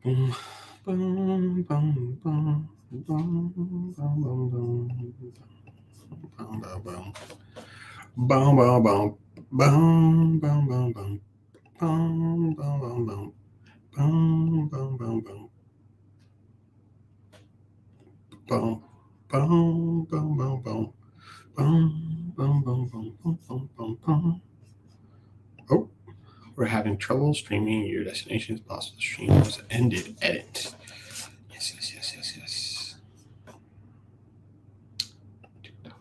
Boom, boom, boom, boom, boom, boom, boom, boom, boom, boom, boom. Boom, boom, boom. Boom, boom, boom, boom. Boom, boom, boom, boom. Boom, boom, boom, boom. Boom, boom, boom, boom, boom. Boom, boom, boom, boom, boom, boom, boom, boom. Oh, we're having trouble streaming. Your destination is possible. Stream has ended. Edit. Yes, yes, yes, yes, yes. TikTok.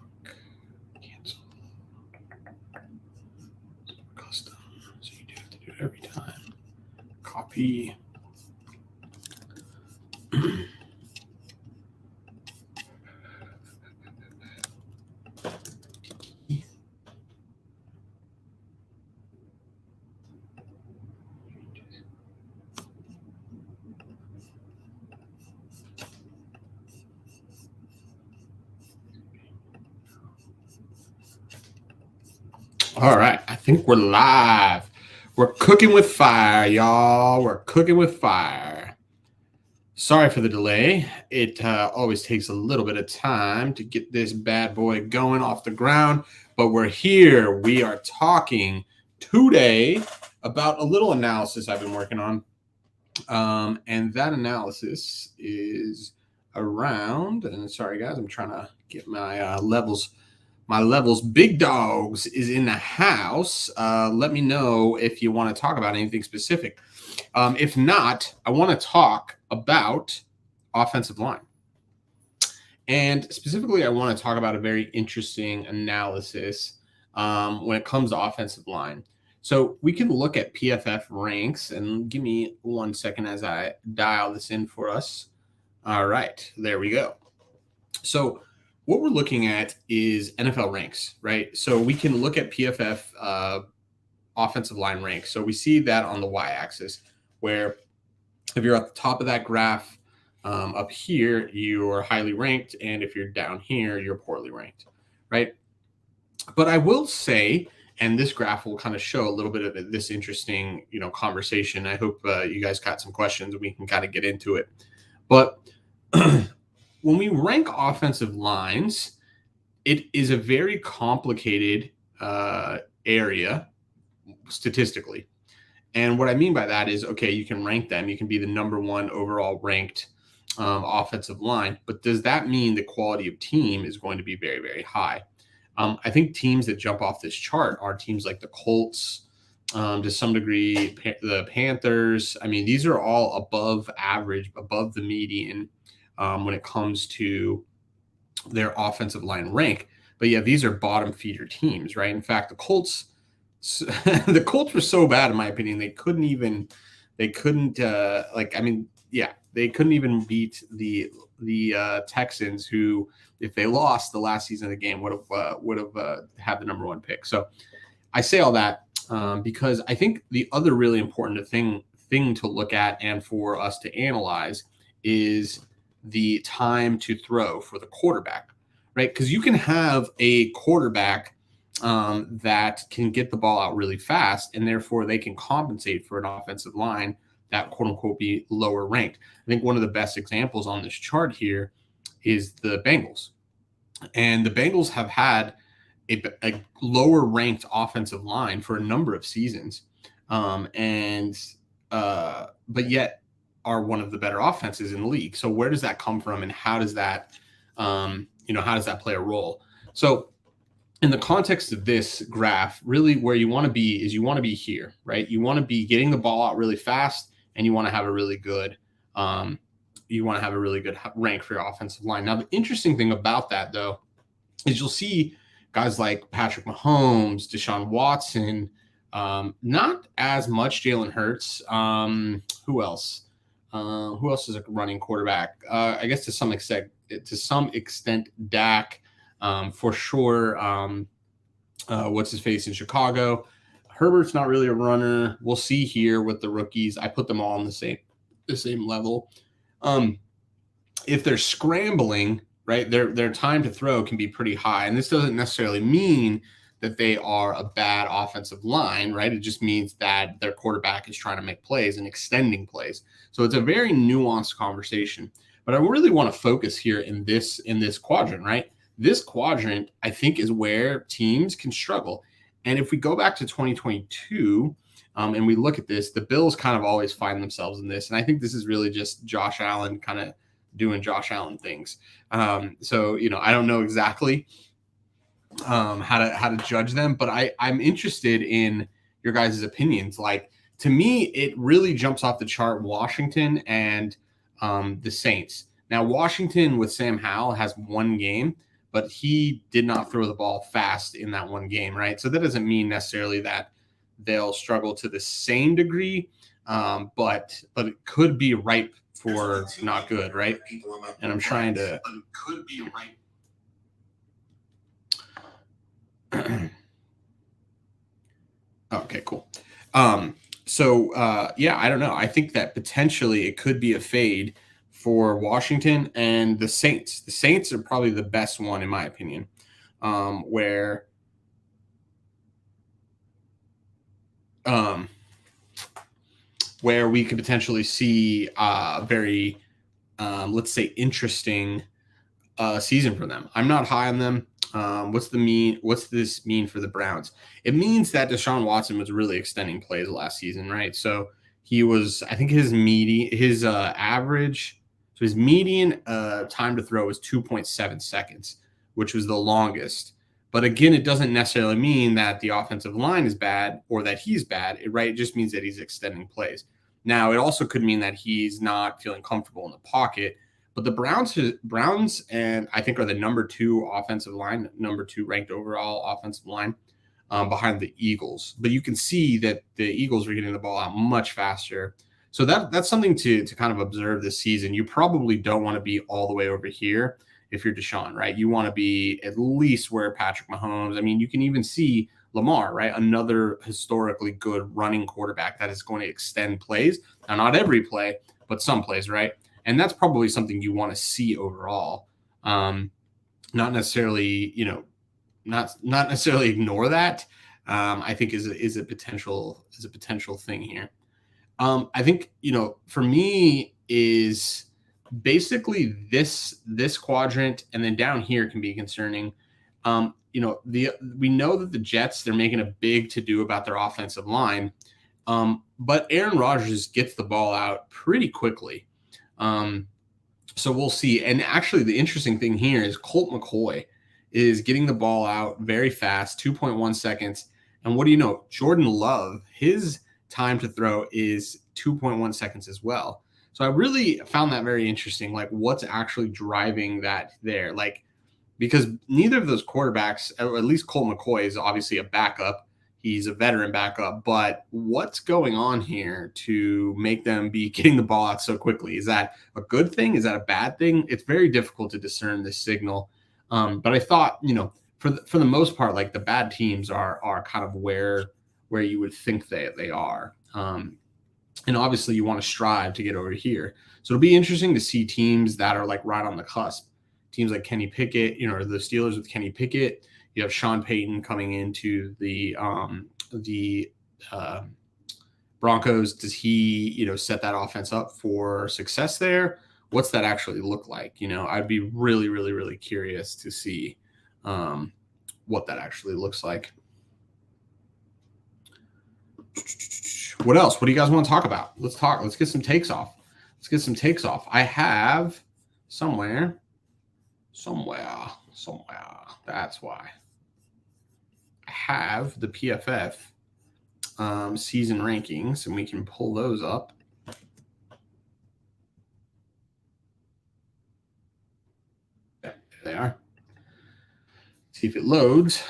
Cancel. Custom. So you do have to do it every time. Copy. All right, I think we're live. We're cooking with fire, y'all. We're cooking with fire. Sorry for the delay. It always takes a little bit of time to get this bad boy going off the ground, but we're here. We are talking today about a little analysis I've been working on. And that analysis is around, and sorry guys, I'm trying to get my levels. My levels. Big Dogs is in the house. Let me know if you want to talk about anything specific. If not, I want to talk about offensive line. And specifically, I want to talk about a very interesting analysis when it comes to offensive line. So we can look at PFF ranks, and give me 1 second as I dial this in for us. All right, there we go. So what we're looking at is NFL ranks, right? So we can look at PFF offensive line ranks. So we see that on the y-axis, where if you're at the top of that graph up here, you're highly ranked, and if you're down here, you're poorly ranked, right? But I will say, and this graph will kind of show a little bit of this interesting, conversation. I hope you guys got some questions and we can kind of get into it. But when we rank offensive lines, it is a very complicated area statistically. And what I mean by that is, okay, you can rank them. You can be the number one overall ranked offensive line, but does that mean the quality of team is going to be very, very high? I think teams that jump off this chart are teams like the Colts, to some degree, the Panthers. I mean, these are all above average, above the median when it comes to their offensive line rank. But yeah, these are bottom feeder teams, right? In fact, the Colts were so bad, in my opinion, they couldn't they couldn't beat the Texans, who, if they lost the last season of the game, would have had the number one pick. So I say all that because I think the other really important thing to look at and for us to analyze is the time to throw for the quarterback, right? Because you can have a quarterback that can get the ball out really fast, and therefore they can compensate for an offensive line that quote unquote be lower ranked. I think one of the best examples on this chart here is the Bengals. And the Bengals have had a lower ranked offensive line for a number of seasons. But yet are one of the better offenses in the league. So where does that come from, and how does that, how does that play a role? So in the context of this graph, really where you want to be is you want to be here, right? You want to be getting the ball out really fast, and you want to have a really good, rank for your offensive line. Now, the interesting thing about that, though, is you'll see guys like Patrick Mahomes, Deshaun Watson, not as much Jalen Hurts. Who else? Who else is a running quarterback? I guess to some extent, Dak. For sure. What's his face in Chicago? Herbert's not really a runner. We'll see here with the rookies. I put them all on the same level. If they're scrambling, right, their time to throw can be pretty high, and this doesn't necessarily mean that they are a bad offensive line, right? It just means that their quarterback is trying to make plays and extending plays. So it's a very nuanced conversation. But I really want to focus here in this quadrant, right? This quadrant, I think, is where teams can struggle. And if we go back to 2022 and we look at this, the Bills kind of always find themselves in this. And I think this is really just Josh Allen kind of doing Josh Allen things. So, I don't know exactly how to judge them, but I'm interested in your guys' opinions. Like, to me, it really jumps off the chart, Washington and the Saints. Now, Washington with Sam Howell has one game, but he did not throw the ball fast in that one game, right? So that doesn't mean necessarily that they'll struggle to the same degree, but it could be ripe for not good, right? And I'm trying to. Could be ripe. Okay, cool. So I don't know. I think that potentially it could be a fade for Washington and the Saints. The Saints are probably the best one in my opinion, where we could potentially see a very, let's say, interesting season for them. I'm not high on them. What's this mean for the Browns? It means that Deshaun Watson was really extending plays last season, right? So he was, I think his median time to throw was 2.7 seconds, which was the longest. But again, it doesn't necessarily mean that the offensive line is bad or that he's bad, right? It just means that he's extending plays. Now, it also could mean that he's not feeling comfortable in the pocket. But the Browns, and I think are the number 2 offensive line, number 2 ranked overall offensive line behind the Eagles. But you can see that the Eagles are getting the ball out much faster. So that's something to kind of observe this season. You probably don't want to be all the way over here if you're Deshaun, right? You want to be at least where Patrick Mahomes. I mean, you can even see Lamar, right? Another historically good running quarterback that is going to extend plays. Now, not every play, but some plays, right? And that's probably something you want to see overall. Not necessarily, not necessarily ignore that. I think is a potential thing here. I think, for me is basically this quadrant, and then down here can be concerning. We know that the Jets, they're making a big to-do about their offensive line. But Aaron Rodgers gets the ball out pretty quickly. So we'll see. And actually, the interesting thing here is Colt McCoy is getting the ball out very fast, 2.1 seconds. And what do you know? Jordan Love, his time to throw is 2.1 seconds as well. So I really found that very interesting. Like, what's actually driving that there? Like, because neither of those quarterbacks, or at least Colt McCoy, is obviously a backup. He's a veteran backup, but what's going on here to make them be getting the ball out so quickly? Is that a good thing? Is that a bad thing? It's very difficult to discern this signal. But I thought, for the most part, like the bad teams are kind of where you would think they are. And obviously you want to strive to get over here. So it'll be interesting to see teams that are like right on the cusp. Teams like Kenny Pickett, or the Steelers with Kenny Pickett. You have Sean Payton coming into the Broncos. Does he, set that offense up for success there? What's that actually look like? I'd be really, really, really curious to see what that actually looks like. What else? What do you guys want to talk about? Let's talk. Let's get some takes off. I have somewhere. That's why. I have the PFF season rankings, and we can pull those up. Yeah, there they are. See if it loads.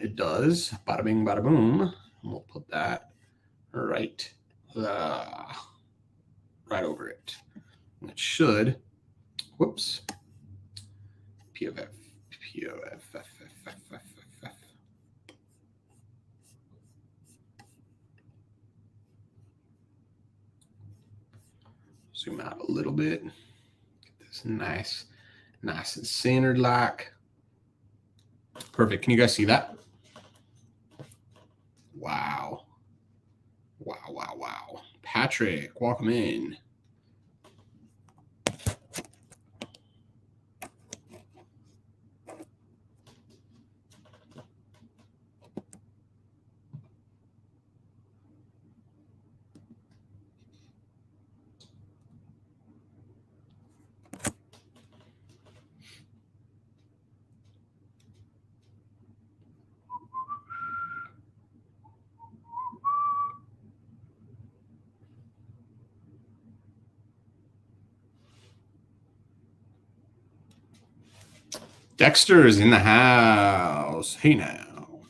It does. Bada bing, bada boom. And we'll put that right over it. And it should. Whoops. PFF. Zoom out a little bit. Get this nice and centered like. Perfect. Can you guys see that? Patrick, welcome in. Dexter is in the house. Hey now.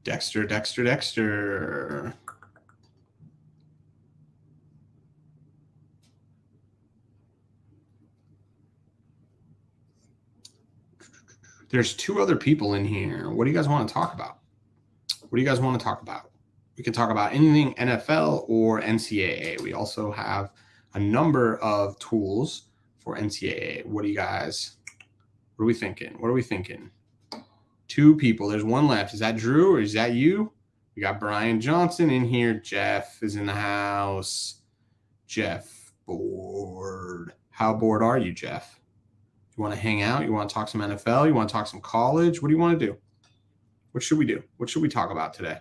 Dexter. There's 2 other people in here. What do you guys want to talk about? What do you guys want to talk about? We can talk about anything NFL or NCAA. We also have a number of tools for NCAA. What are we thinking? 2 people. There's 1 left. Is that Drew or is that you? We got Brian Johnson in here. Jeff is in the house. Jeff, bored. How bored are you, Jeff? You want to hang out? You want to talk some NFL? You want to talk some college? What do you want to do? What should we do? What should we talk about today?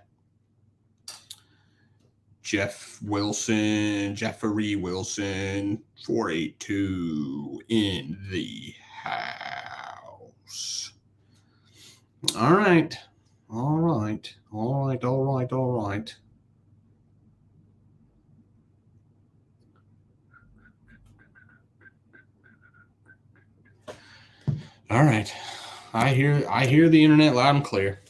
Jeffrey Wilson, 482 in the house. All right. All right. I hear the internet loud and clear.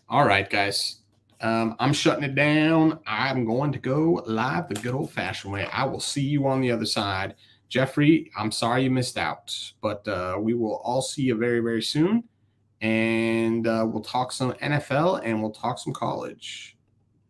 All right, guys. I'm shutting it down. I'm going to go live the good old-fashioned way. I will see you on the other side. Jeffrey, I'm sorry you missed out, but we will all see you very, very soon. And we'll talk some NFL and we'll talk some college.